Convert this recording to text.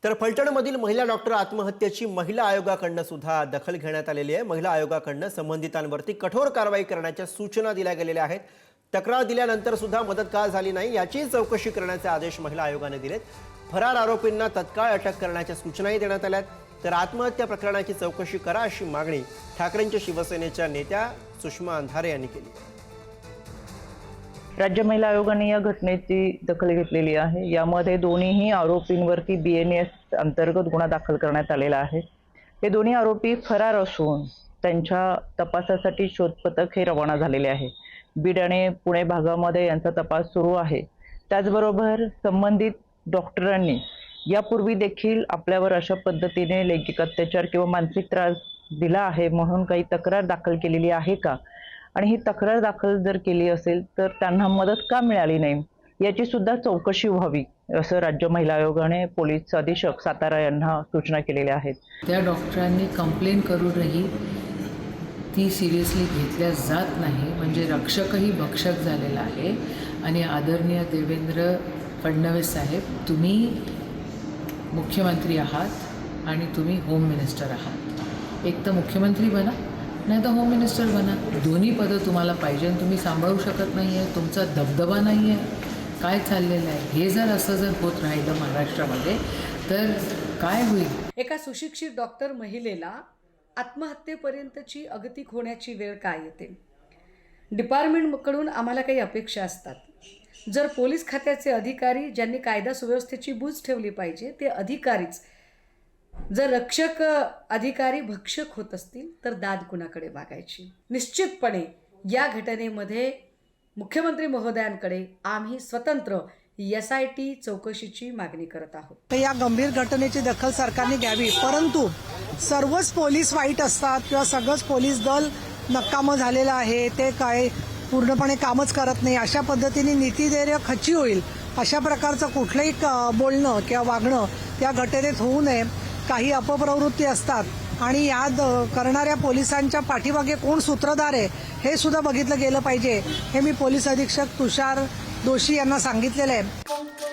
तर फलटणमधील महिला डॉक्टर आत्महत्येची महिला आयोगाकडून सुद्धा दखल घेण्यात आलेली आहे। महिला आयोगाकडून संबंधितांवरती कठोर कारवाई करण्याच्या सूचना दिल्या गेलेल्या आहेत। तक्रार दिल्यानंतर सुद्धा मदत का झाली नाही याची चौकशी करण्याचे आदेश महिला आयोगाने दिलेत। फरार आरोपींना तत्काळ अटक करण्याच्या सूचनाही देण्यात आल्यात। तर आत्महत्या प्रकरणाची चौकशी करा अशी मागणी ठाकरेंच्या शिवसेनेच्या नेत्या सुषमा अंधारे यांनी केली। राज्य महिला आयोगाने या घटनेची दखल घेतलेली आहे। यामध्ये दोन्ही आरोपींवरती BNS अंतर्गत गुन्हा दाखल करण्यात आलेला आहे। हे दोन्ही आरोपी फरार असून त्यांच्या तपासासाठी शोध पथक हे रवाना झालेले आहे। बीड आणि पुणे भागामध्ये यांचा तपास सुरू आहे। त्याचबरोबर संबंधित डॉक्टरांनी यापूर्वी देखील आपल्यावर अशा पद्धतीने लैंगिक अत्याचार किंवा मानसिक त्रास दिला आहे म्हणून काही तक्रार दाखल केलेली आहे का, आणि ही तक्रार दाखल जर केली असेल तर त्यांना मदत का मिळाली नाही याची सुद्धा चौकशी व्हावी असं राज्य महिला आयोगाने पोलीस अधीक्षक सातारा यांना सूचना केलेल्या आहेत। त्या डॉक्टरांनी कंप्लेन करूनही ती सिरियसली घेतल्या जात नाही, म्हणजे रक्षकही भक्षक झालेला आहे। आणि आदरणीय देवेंद्र फडणवीस साहेब, तुम्ही मुख्यमंत्री आहात आणि तुम्ही होम मिनिस्टर आहात। एक तर मुख्यमंत्री बना नाही तर होम मिनिस्टर बना, दोन्ही पदं तुम्हाला पाहिजे। तुम्ही सांभाळू शकत नाही आहे, तुमचा दबदबा नाही आहे, काय चाललेलं आहे हे जर असं जर होत राहिलं महाराष्ट्रामध्ये तर काय होईल। एका सुशिक्षित डॉक्टर महिलेला आत्महत्येपर्यंतची अगतिक होण्याची वेळ काय येते। डिपार्टमेंटकडून आम्हाला काही अपेक्षा असतात। जर पोलीस खात्याचे अधिकारी ज्यांनी कायदा सुव्यवस्थेची बूज ठेवली पाहिजे ते अधिकारीच जर रक्षक अधिकारी भक्षक होत असतील तर दाद कुणाकडे मागायची। निश्चितपणे या घटनेमध्ये मुख्यमंत्री महोदयांकडे आम्ही स्वतंत्र SIT चौकशीची मागणी करत आहोत। तर या गंभीर घटनेची दखल सरकारने घ्यावी, परंतु सर्वच पोलीस वाईट असतात किंवा सगळंच पोलीस दल नकामं झालेलं आहे, ते काय पूर्णपणे कामच करत नाही, अशा पद्धतीने नीतिधैर्य खच्ची होईल अशा प्रकारचं कुठलंही बोलणं किंवा वागणं त्या घटनेत होऊ नये। काही अपप्रवृत्ती असतात आणि याद करणाऱ्या पोलिसांच्या पाठीमागे कोण सूत्रधार आहे हे सुद्धा बघितलं गेलं पाहिजे, हे मी पोलीस अधीक्षक तुषार दोशी यांना सांगितलेलं आहे।